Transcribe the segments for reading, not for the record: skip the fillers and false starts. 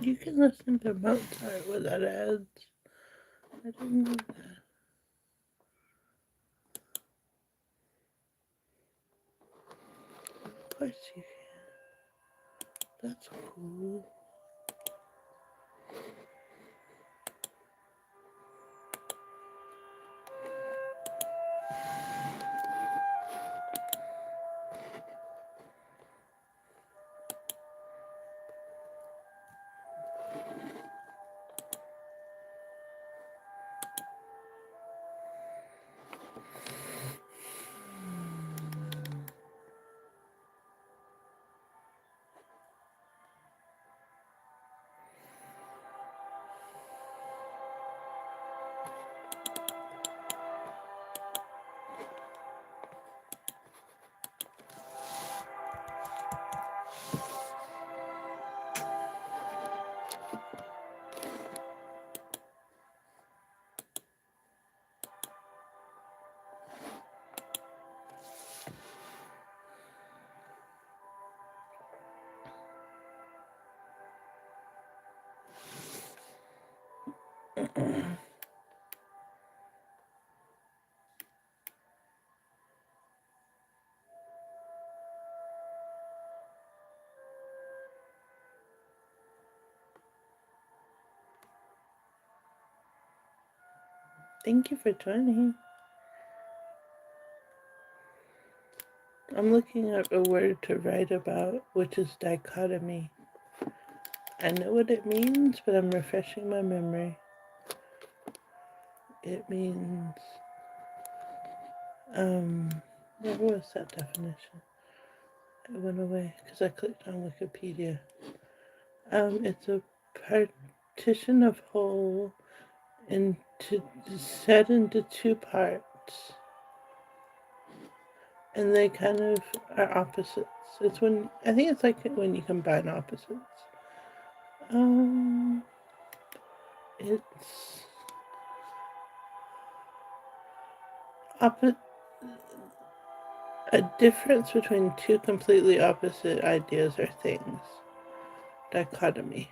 You can listen to Mozart without ads. I didn't know that. Of course you can. That's cool. Thank you for joining. I'm looking up a word to write about, which is dichotomy. I know what it means, but I'm refreshing my memory. It means, where was that definition? It went away because I clicked on Wikipedia. It's a partition of whole into set into two parts, and they kind of are opposites. It's when I think it's like when you combine opposites. It's opposite. A difference between two completely opposite ideas or things. Dichotomy.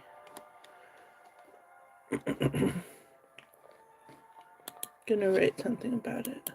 Gonna write something about it.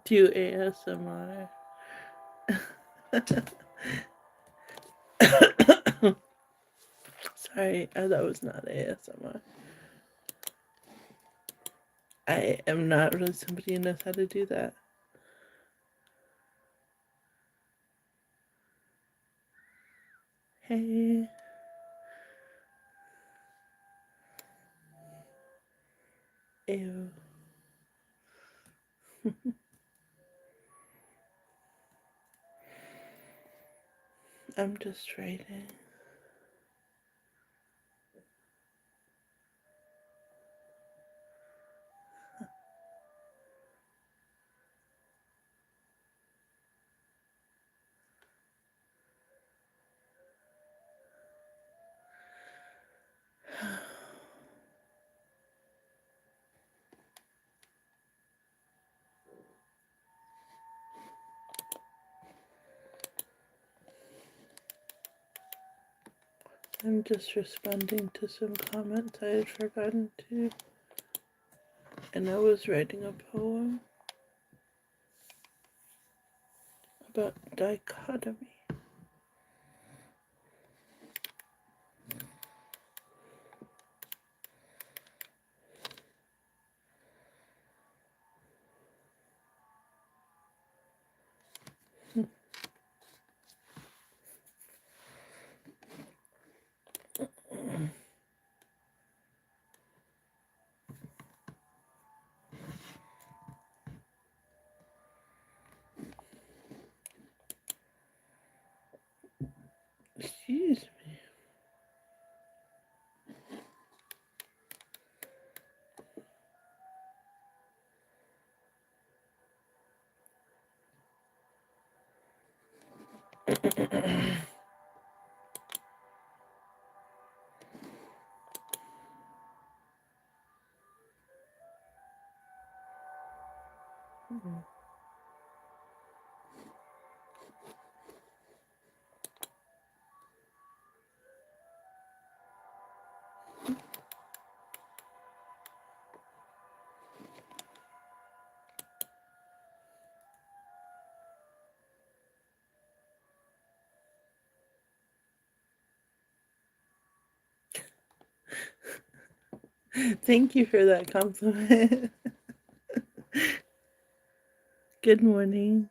Do ASMR. Sorry, that was not ASMR. I am not really somebody who knows how to do that. Hey. Ew. I'm just writing. I'm just responding to some comments I had forgotten to. And I was writing a poem about dichotomy. Excuse me. Thank you for that compliment. Good morning.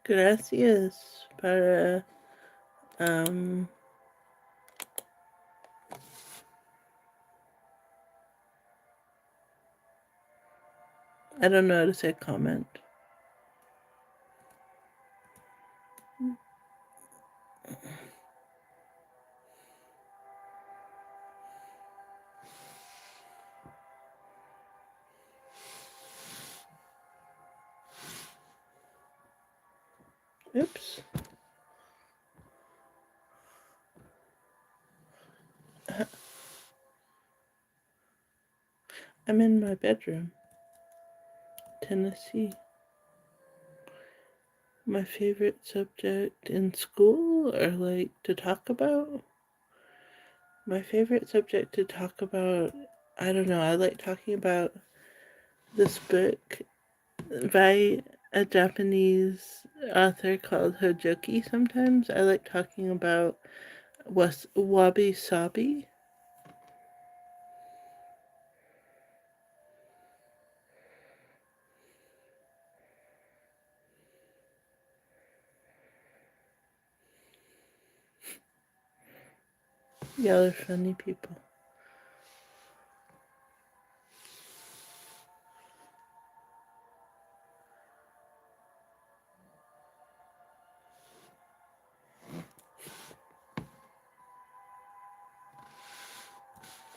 Gracias para I don't know how to say comment. Oops. I'm in my bedroom. Tennessee. My favorite subject in school or like to talk about? My favorite subject to talk about, I don't know, I like talking about this book by a Japanese author called Hojoki sometimes. I like talking about wabi sabi. Y'all are funny people.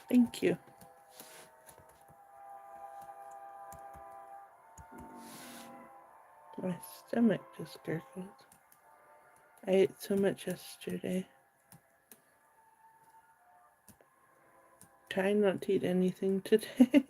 Thank you. My stomach just gurgled. I ate so much yesterday. Trying not to eat anything today.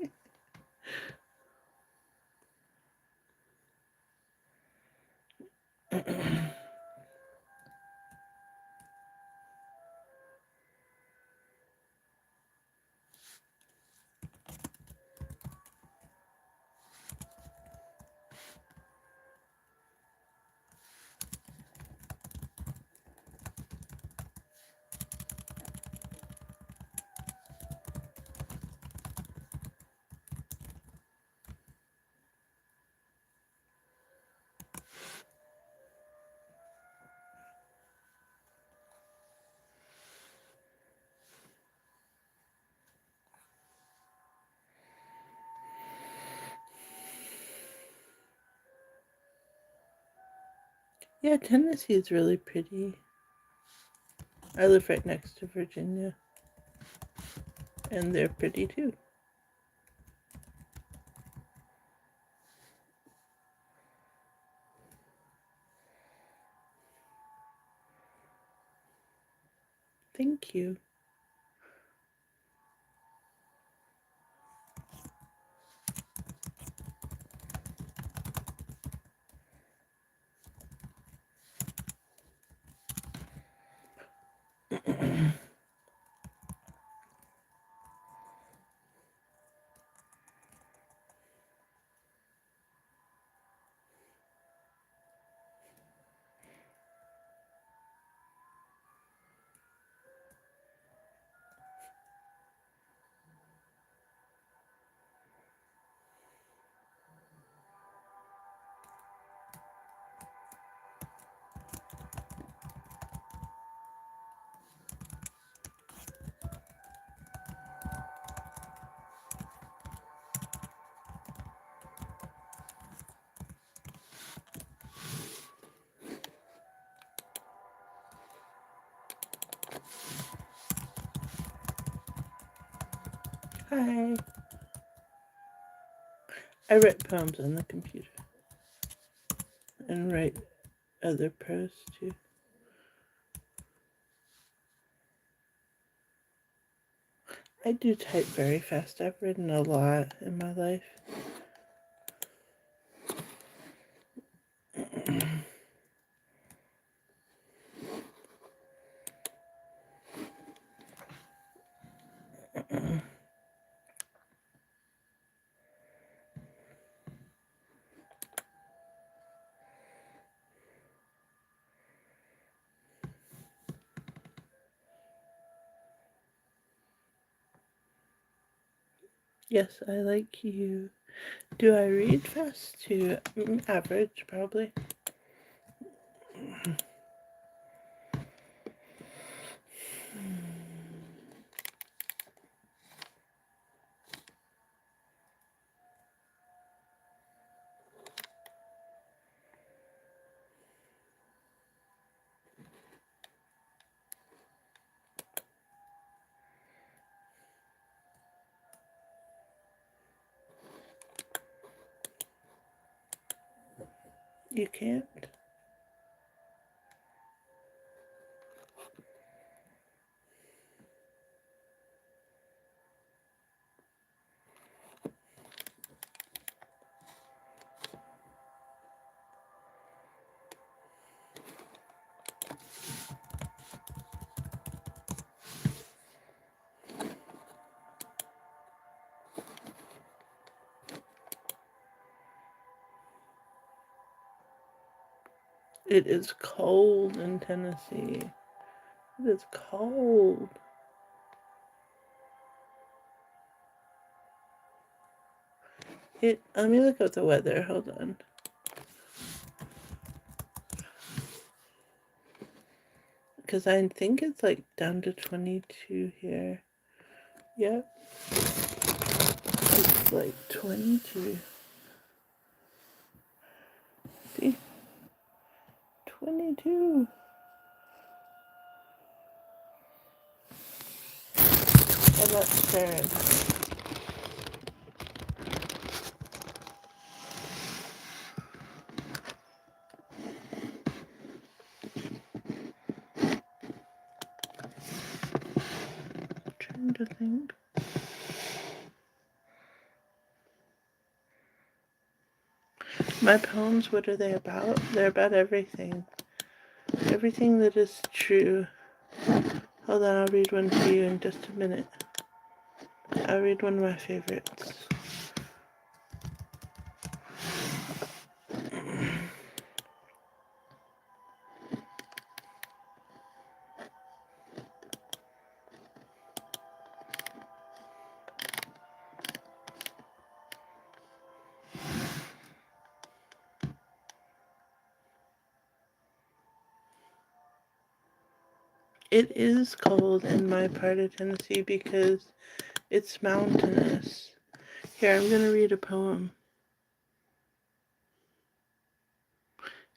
Yeah, Tennessee is really pretty. I live right next to Virginia, and they're pretty too. Thank you. Hi. I write poems on the computer and write other prose too. I do type very fast. I've written a lot in my life. Yes, I like you. Do I read fast too? Average, probably. You can't? It is cold in Tennessee. It is cold. Let me look up the weather. Hold on. Because I think it's like down to 22 here. Yep. It's like 22. See? 22. And that's sad. I'm trying to think. My poems, what are they about? They're about everything. Everything that is true. Hold on, I'll read one for you in just a minute. I'll read one of my favorites. It is cold in my part of Tennessee because it's mountainous. Here, I'm going to read a poem.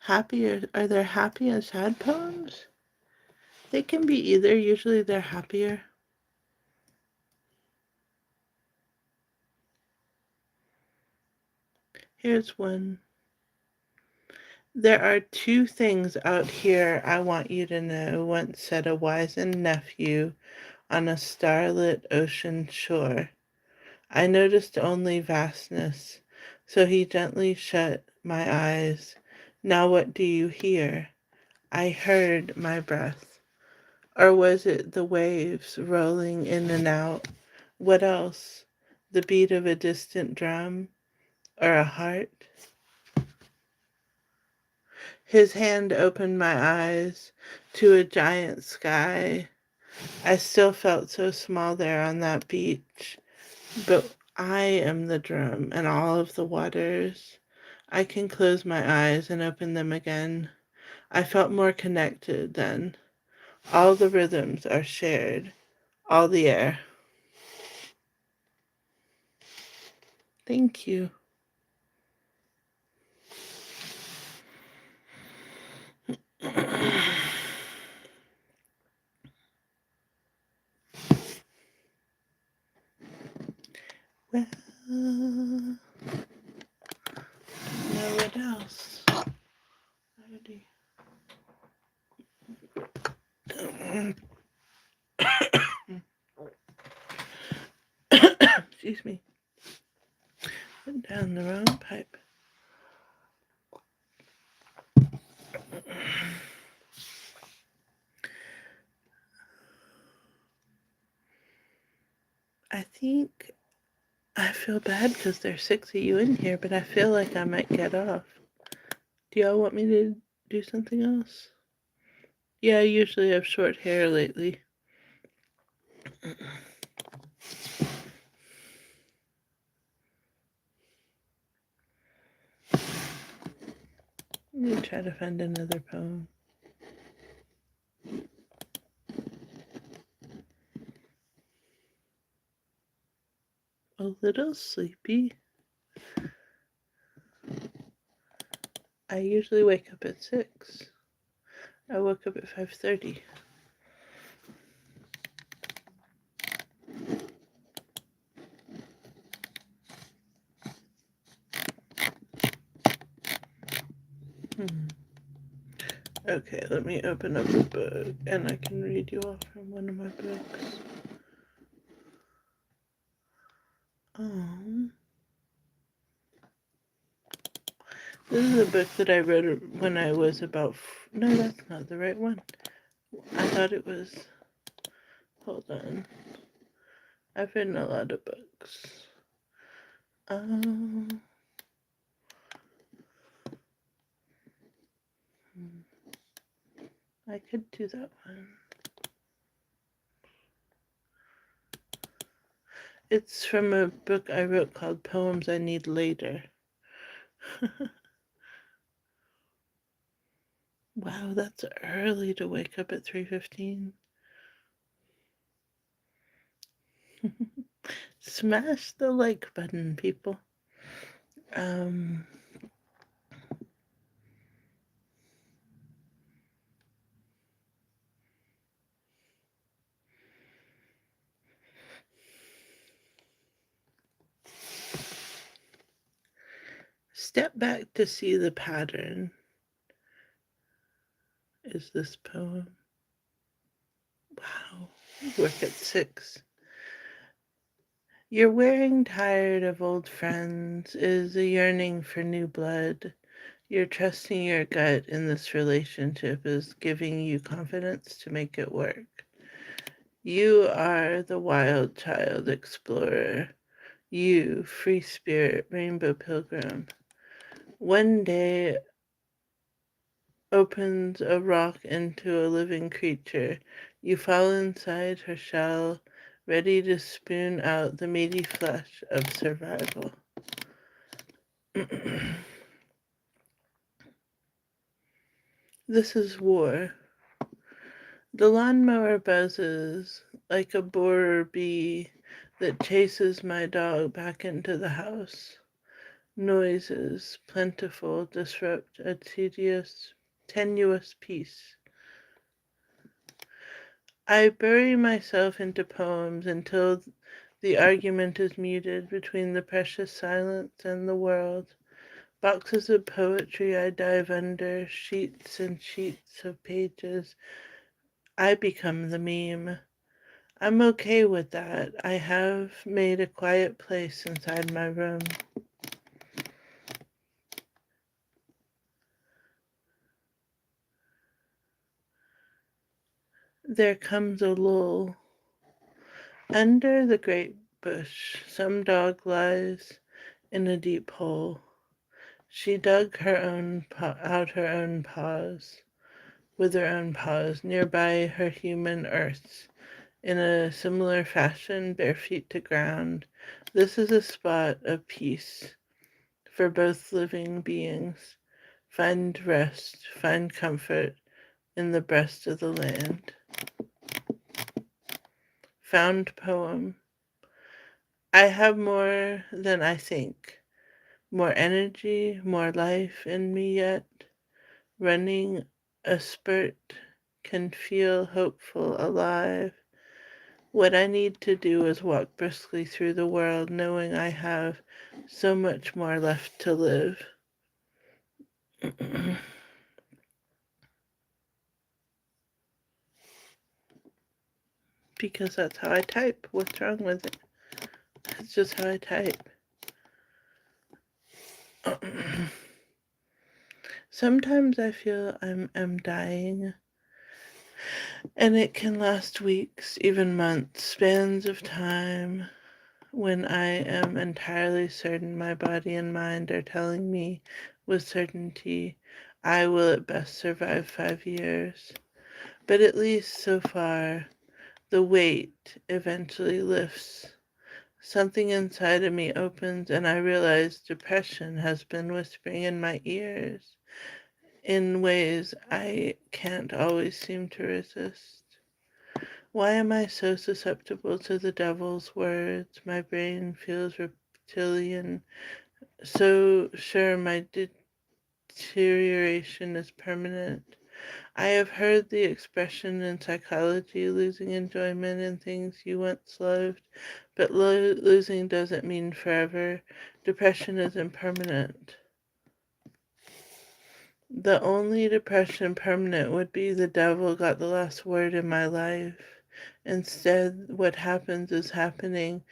Are there happy and sad poems? They can be either. Usually they're happier. Here's one. There are two things out here I want you to know, once said a wizened nephew on a starlit ocean shore. I noticed only vastness, so he gently shut my eyes. Now what do you hear? I heard my breath. Or was it the waves rolling in and out? What else? The beat of a distant drum? Or a heart? His hand opened my eyes to a giant sky. I still felt so small there on that beach, but I am the drum and all of the waters. I can close my eyes and open them again. I felt more connected then. All the rhythms are shared, all the air. Thank you. Well, now what else? Excuse me. Put down the wrong pipe. I think I feel bad because there's 6 of you in here, but I feel like I might get off. Do y'all want me to do something else? Yeah, I usually have short hair lately. Let me try to find another poem. A little sleepy. I usually wake up at 6. I woke up at 5:30. Okay, let me open up a book and I can read you off from one of my books. This is a book that I wrote when I was about... No, that's not the right one. I thought it was... Hold on. I've written a lot of books. I could do that one. It's from a book I wrote called Poems I Need Later. Wow, that's early to wake up at 3:15. Smash the like button, people. Um, Step back to see the pattern is this poem. Wow, work at 6. You're wearing tired of old friends, is a yearning for new blood. You're trusting your gut in this relationship is giving you confidence to make it work. You are the wild child explorer. You, free spirit, rainbow pilgrim. One day opens a rock into a living creature. You fall inside her shell, ready to spoon out the meaty flesh of survival. This is war. The lawnmower buzzes like a borer bee that chases my dog back into the house. Noises, plentiful, disrupt a tenuous peace. I bury myself into poems until the argument is muted between the precious silence and the world. Boxes of poetry I dive under, sheets and sheets of pages. I become the meme. I'm okay with that. I have made a quiet place inside my room. There comes a lull. Under the great bush, some dog lies in a deep hole. She dug out her own paws, with her own paws, nearby her human earths. In a similar fashion, bare feet to ground. This is a spot of peace for both living beings. Find rest, find comfort in the breast of the land. Found poem. I have more than I think, more energy, more life in me yet. Running a spurt can feel hopeful, alive. What I need to do is walk briskly through the world, knowing I have so much more left to live. Because that's how I type. What's wrong with it? That's just how I type. Sometimes I feel I'm dying, and it can last weeks, even months, spans of time when I am entirely certain my body and mind are telling me with certainty I will at best survive 5 years. But at least so far, the weight eventually lifts. Something inside of me opens, and I realize depression has been whispering in my ears in ways I can't always seem to resist. Why am I so susceptible to the devil's words? My brain feels reptilian, so sure my deterioration is permanent. I have heard the expression in psychology, losing enjoyment in things you once loved, but losing doesn't mean forever. Depression is impermanent. The only depression permanent would be the devil got the last word in my life. Instead, what happens is happening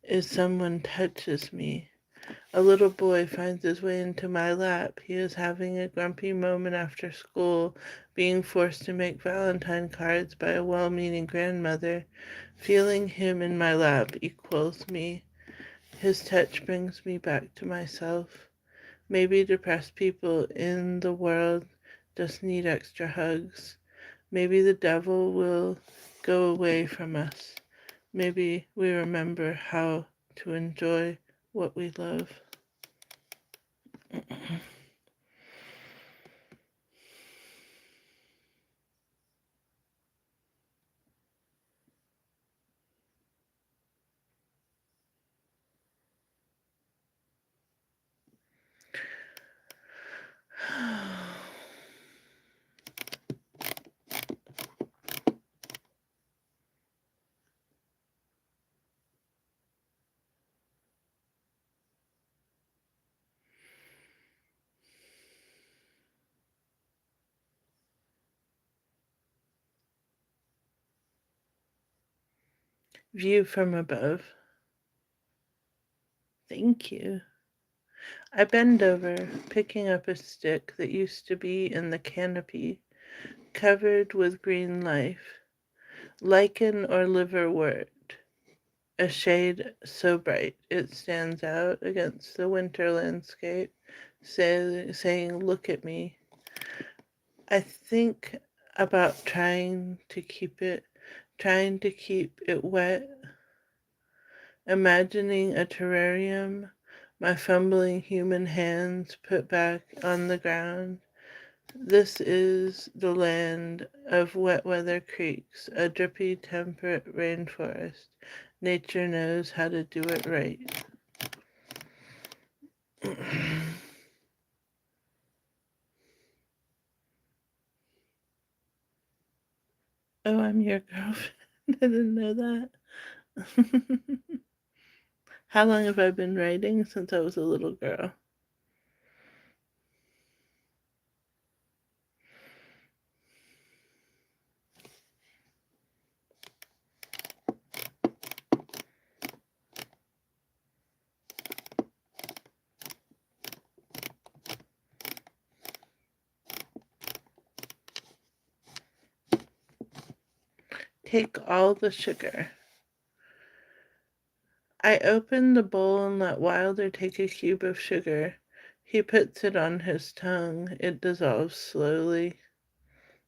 is someone touches me. A little boy finds his way into my lap. He is having a grumpy moment after school, being forced to make Valentine cards by a well-meaning grandmother. Feeling him in my lap equals me. His touch brings me back to myself. Maybe depressed people in the world just need extra hugs. Maybe the devil will go away from us. Maybe we remember how to enjoy what we love. View from above. Thank you. I bend over, picking up a stick that used to be in the canopy, covered with green life, lichen or liverwort, a shade so bright it stands out against the winter landscape, saying, "Look at me." I think about trying to keep it wet, imagining a terrarium, my fumbling human hands put back on the ground. This is the land of wet weather creeks, a drippy temperate rainforest. Nature knows how to do it right. Oh, I'm your girlfriend. I didn't know that. How long have I been writing? Since I was a little girl. Take all the sugar. I open the bowl and let Wilder take a cube of sugar. He puts it on his tongue. It dissolves slowly.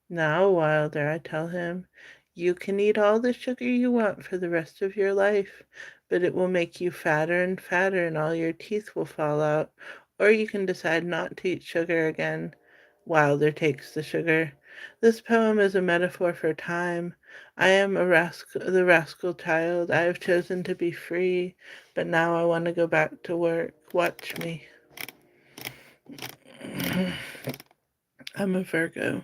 "Now, Wilder," I tell him, "you can eat all the sugar you want for the rest of your life, but it will make you fatter and fatter and all your teeth will fall out. Or you can decide not to eat sugar again." Wilder takes the sugar. This poem is a metaphor for time. I am the rascal child. I have chosen to be free, but now I want to go back to work. Watch me. I'm a Virgo.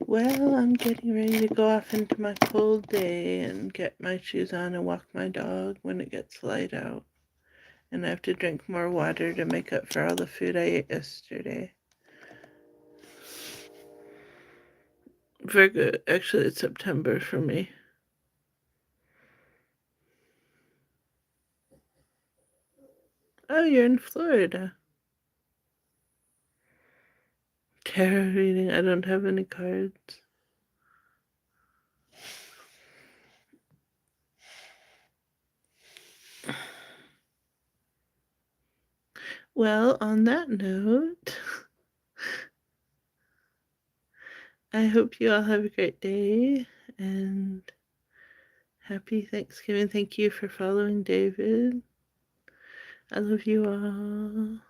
Well, I'm getting ready to go off into my cold day and get my shoes on and walk my dog when it gets light out. And I have to drink more water to make up for all the food I ate yesterday. Virgo, actually, it's September for me. Oh, you're in Florida. Tarot reading. I don't have any cards. Well, on that note, I hope you all have a great day and happy Thanksgiving. Thank you for following David. I love you all.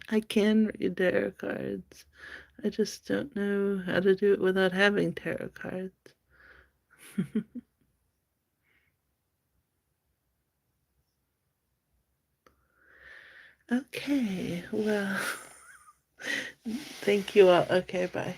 I can read tarot cards. I just don't know how to do it without having tarot cards. Okay, well, thank you all. Okay, bye.